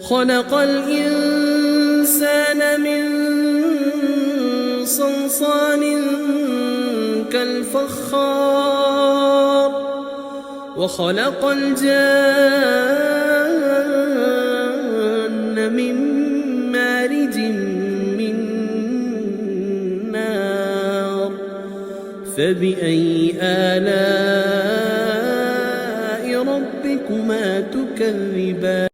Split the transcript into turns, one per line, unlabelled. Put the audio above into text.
خلق الإنسان من صلصال كالفخار وخلق الجان من مارج من نار فبأي آلاء ربكما تكذبان